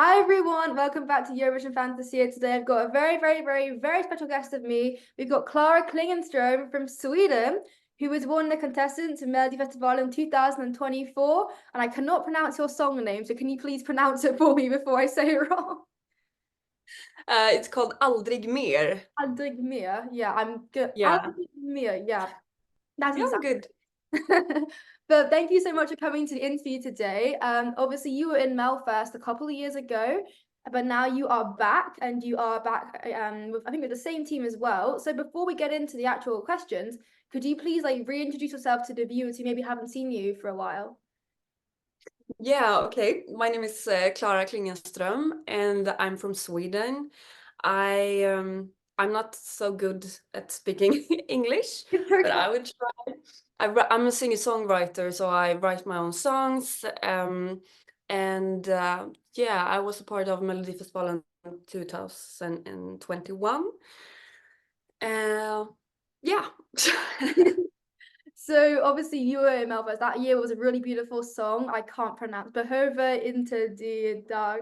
Hi everyone, welcome back to Eurovision Fantasia. Today I've got a very special guest of me. We've got Clara Klingenström from Sweden, who was one of the contestants in Melodifestivalen in 2024. And I cannot pronounce your song name, so can you please pronounce it for me before I say it wrong? It's called Aldrig Mer. Aldrig Mer. Yeah, I'm good. Yeah. Aldrig Mer, yeah. That's Yeah, I'm exactly. good. But thank you so much for coming to the interview today. Obviously you were in Melfast a couple of years ago, but now you are back and you are back with I think with the same team as well. So before we get into the actual questions, could you please like reintroduce yourself to the viewers who maybe haven't seen you for a while? Yeah, okay. My name is Clara Klingenström and I'm from Sweden. I'm not so good at speaking English, It's but okay. I would try. I'm a singer-songwriter, so I write my own songs. And yeah, I was a part of Melodifestivalen 2021. Uh, yeah. So obviously you were in Melfast. That year was a really beautiful song. I can't pronounce Behöver inte die Dag.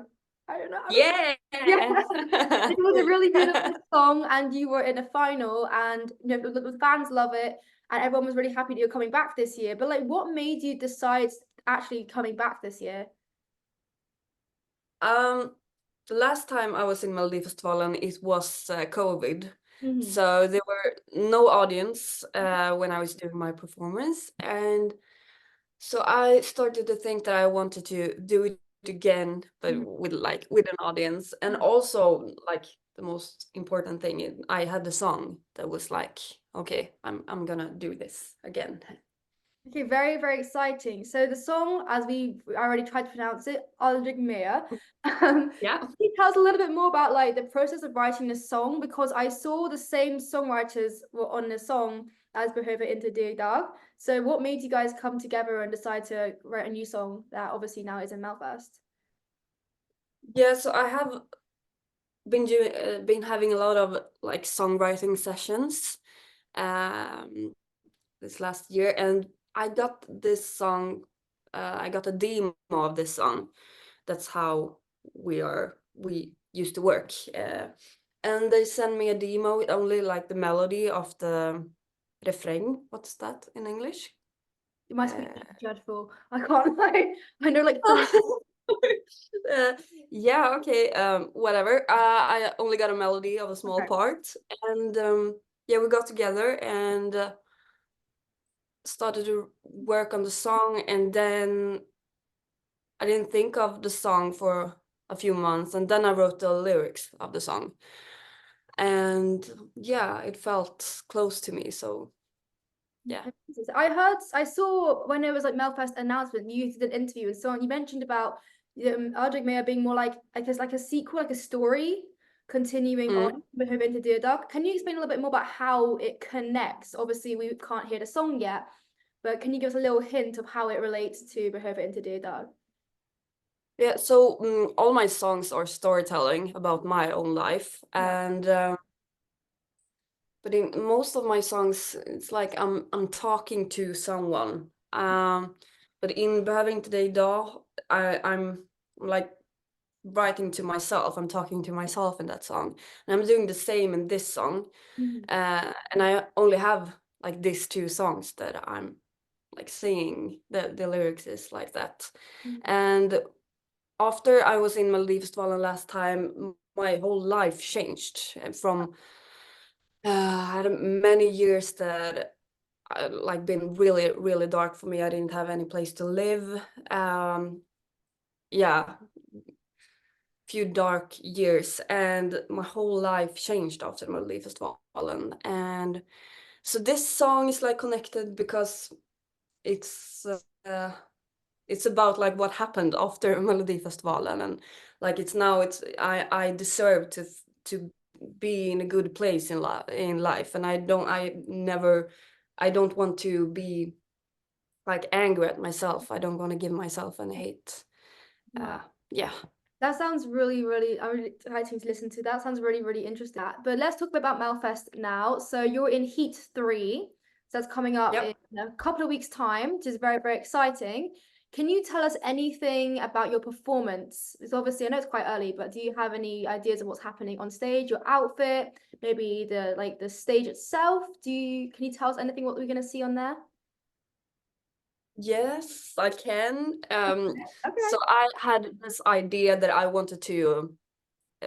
I don't know how to. Yeah. Yeah. It was a really beautiful song, and you were in a final, and you know the fans love it, and everyone was really happy that you're coming back this year. But like, what made you decide actually coming back this year? Um, the last time I was in Melodifestivalen, it was COVID. Hmm. So there were no audience when I was doing my performance. And so I started to think that I wanted to do it again, but with an audience. And also like the most important thing, I had the song that was like, okay, I'm gonna do this again. Okay, very exciting. So the song, as I already tried to pronounce it, Aldrig Mer. Can Yeah. you tell us a little bit more about like the process of writing the song? Because I saw the same songwriters were on the song as Behöver inte die Dag. So what made you guys come together and decide to write a new song that obviously now is in Melfast? Yeah, so I have been having a lot of like songwriting sessions this last year, and I got this song. I got a demo of this song. That's how we used to work. And they sent me a demo with only like the melody of the refrain. What's that in English? It must be Uh, dreadful. I can't like I know like three. uh, yeah, okay, whatever. I only got a melody of a small Okay. part, and yeah, we got together and started to work on the song, and then I didn't think of the song for a few months, and then I wrote the lyrics of the song, and yeah, it felt close to me. So yeah. I saw when it was like Melfest announcement, you did an interview and so on. You mentioned about Aldrig Mer being more like I guess like a sequel, like a story continuing Mm. on with Her into Dear Dog. Can you explain a little bit more about how it connects? Obviously, we can't hear the song yet, but can you give us a little hint of how it relates to Behöver into Dear Dog? Yeah, so all my songs are storytelling about my own life, Yeah. and but in most of my songs, it's like I'm talking to someone. But in Behöving Today idag, I'm like writing to myself. I'm talking to myself in that song, and I'm doing the same in this song. Mhm. And I only have like these two songs that I'm like singing. The lyrics is like that. Mhm. And after I was in Melodifestivalen last time, my whole life changed from I had many years that like been really dark for me. I didn't have any place to live. Yeah, few dark years, and my whole life changed after Melodifestivalen. And so this song is like connected because it's uh, it's about like what happened after Melodifestivalen, and like it's I deserve to be in a good place in life, and I don't want to be like angry at myself. I don't want to give myself any hate. Yeah. Yeah. That sounds I'm really exciting to listen to. That sounds really interesting. But let's talk about Melfest now. So you're in Heat 3. So that's coming up in Yep. a couple of weeks' time, which is very exciting. Can you tell us anything about your performance? It's obviously, I know it's quite early, but do you have any ideas of what's happening on stage, your outfit, maybe the stage itself? Can you tell us anything what we're gonna see on there? Yes, I can. Okay. So I had this idea that I wanted to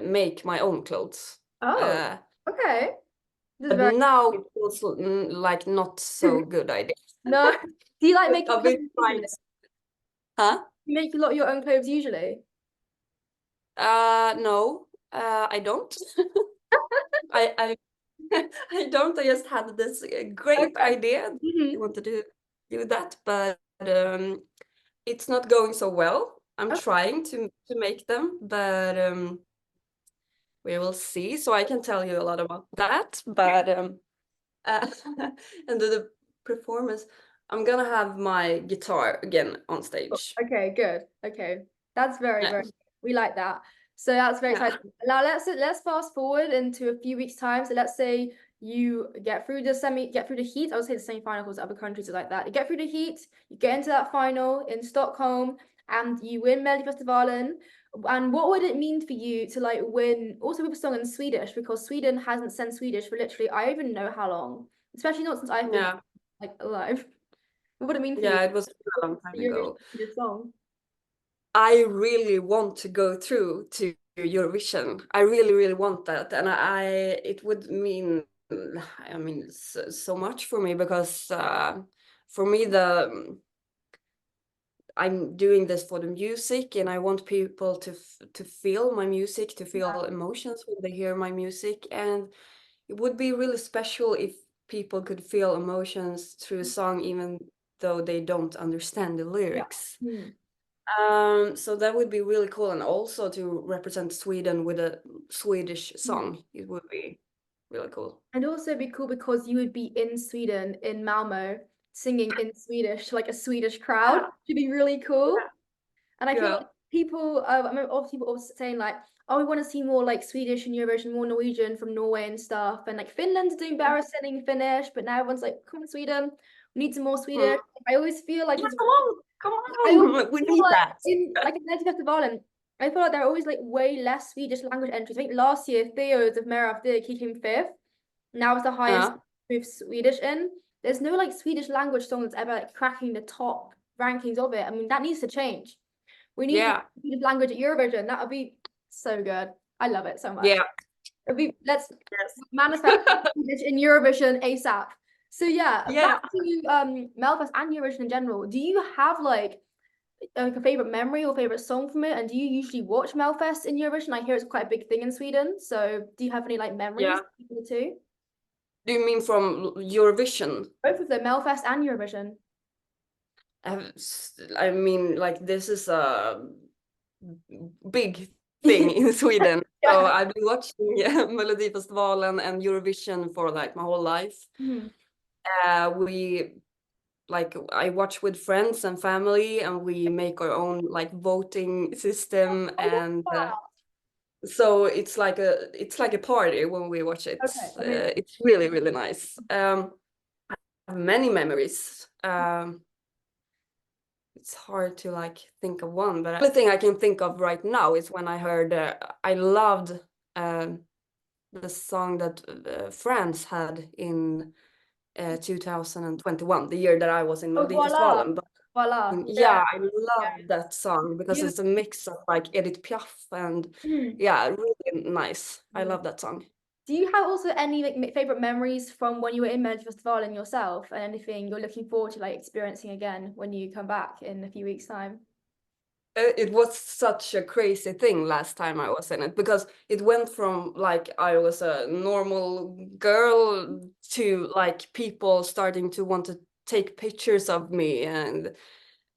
make my own clothes. Oh, Uh, okay. This is but very now it feels like not so good idea. no. Do you like making I've clothes been usually? trying. Huh? You make a lot of your own clothes usually? No, I don't. I I don't. I just had this great Okay. idea. I Hmm. wanted to do that, but it's not going so well. I'm Okay. trying to make them, but we will see. So I can tell you a lot about that. But uh, and the performance, I'm gonna have my guitar again on stage. Okay, good. Okay. That's very, Yeah, very we like that. So that's very yeah, exciting. Now let's fast forward into a few weeks' time. So let's say you get through get through the heat. I would say the semi-final because other countries are like that. You get through the heat, you get into that final in Stockholm, and you win Melodifestivalen. And what would it mean for you to like win also with a song in Swedish? Because Sweden hasn't sent Swedish for literally I don't even know how long, especially not since I've been yeah, like alive. What would it mean for you? yeah. It was a long time The Eurovision ago. Swedish song. I really want to go through to Eurovision. I really, really want that, and it would mean, I mean, so much for me because for me I'm doing this for the music, and I want people to feel my music, to feel emotions when they hear my music, and it would be really special if people could feel emotions through a song, even though they don't understand the Yeah. lyrics. Hmm. So that would be really cool, and also to represent Sweden with a Swedish Hmm. song. It would be really cool. And also be cool because you would be in Sweden, in Malmo, singing in Swedish to like a Swedish crowd. Yeah, Should be really cool. And I feel yeah. like people, I remember all people always saying like, oh, we want to see more like Swedish and Eurovision, more Norwegian from Norway and stuff. And like Finland's doing better singing Finnish, but now everyone's like, come on, Sweden, we need some more Mm. Swedish. I always feel like Yeah, it's come I always on, we feel need like that. in like in Melodifestivalen, I feel like there are always like way less Swedish language entries. I think last year Theo's of Mer of he came fifth. Now it's the highest Yeah, with Swedish in. There's no like Swedish language song that's ever like cracking the top rankings of it. I mean, that needs to change. We need yeah, Swedish language at Eurovision. That would be so good. I love it so much. yeah, Let's yes. manifest Swedish in Eurovision ASAP. So yeah, back Yeah. to Melfest and Eurovision in general. Do you have like a favorite memory or favorite song from it? And do you usually watch Melfest in Eurovision? I hear it's quite a big thing in Sweden. So do you have any like memories Yeah. between the two? Do you mean from Eurovision? Both of them, Melfest and Eurovision. I mean, like this is a big thing in Sweden. So Yeah. I've been watching Melodifestivalen and Eurovision for like my whole life. Mhm. We like I watch with friends and family, and we make our own like voting system, I love and that. so it's like a party when we watch it. Okay, amazing. It's really really nice. I have many memories. It's hard to like think of one, but the only thing I can think of right now is when I heard I loved um, the song that France had in 2021, the year that I was in Oh, voila. Melodifestivalen. But Voila. Yeah. yeah, I love that song because You it's a mix of like Edith Piaf and Mhm. yeah, really nice. I Mhm. love that song. Do you have also any like favorite memories from when you were in Melodifestivalen yourself and anything you're looking forward to like experiencing again when you come back in a few weeks' time? It was such a crazy thing last time I was in it because it went from like I was a normal girl to like people starting to want to take pictures of me, and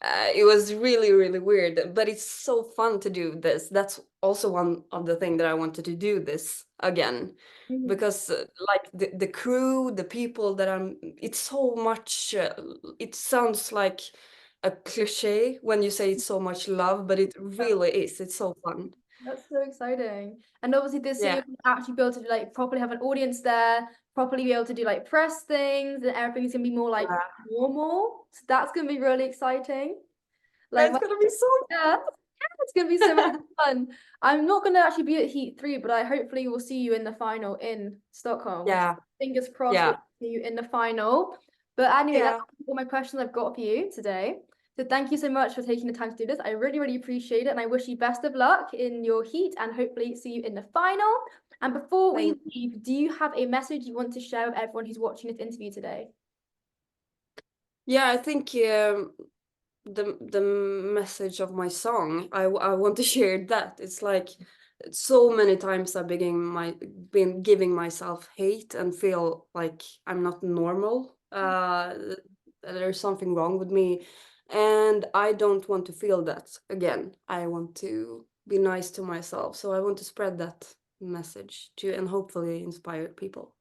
it was really really weird, but it's so fun to do this. That's also one of the things that I wanted to do this again Mhm. because like the crew, the people that I'm, it's so much it sounds like a cliche when you say it's so much love, but it really is. It's so fun. That's so exciting. And obviously this year Yeah, you'll actually be able to like properly have an audience there, properly be able to do like press things and everything's gonna be more like yeah, normal. So that's gonna be really exciting. Like That's gonna be so yeah, it's gonna be so much fun. I'm not gonna actually be at Heat 3, but I hopefully will see you in the final in Stockholm. yeah, Fingers crossed we'll yeah, see you in the final. But anyway, that's yeah. all my questions I've got for you today. So thank you so much for taking the time to do this. I really, really appreciate it. And I wish you best of luck in your heat and hopefully see you in the final. And before we Thank leave, do you have a message you want to share with everyone who's watching this interview today? Yeah, I think the message of my song, I want to share that. It's like so many times I've been giving myself hate and feel like I'm not normal. There's something wrong with me, and I don't want to feel that again. I want to be nice to myself, so I want to spread that message to and hopefully inspire people.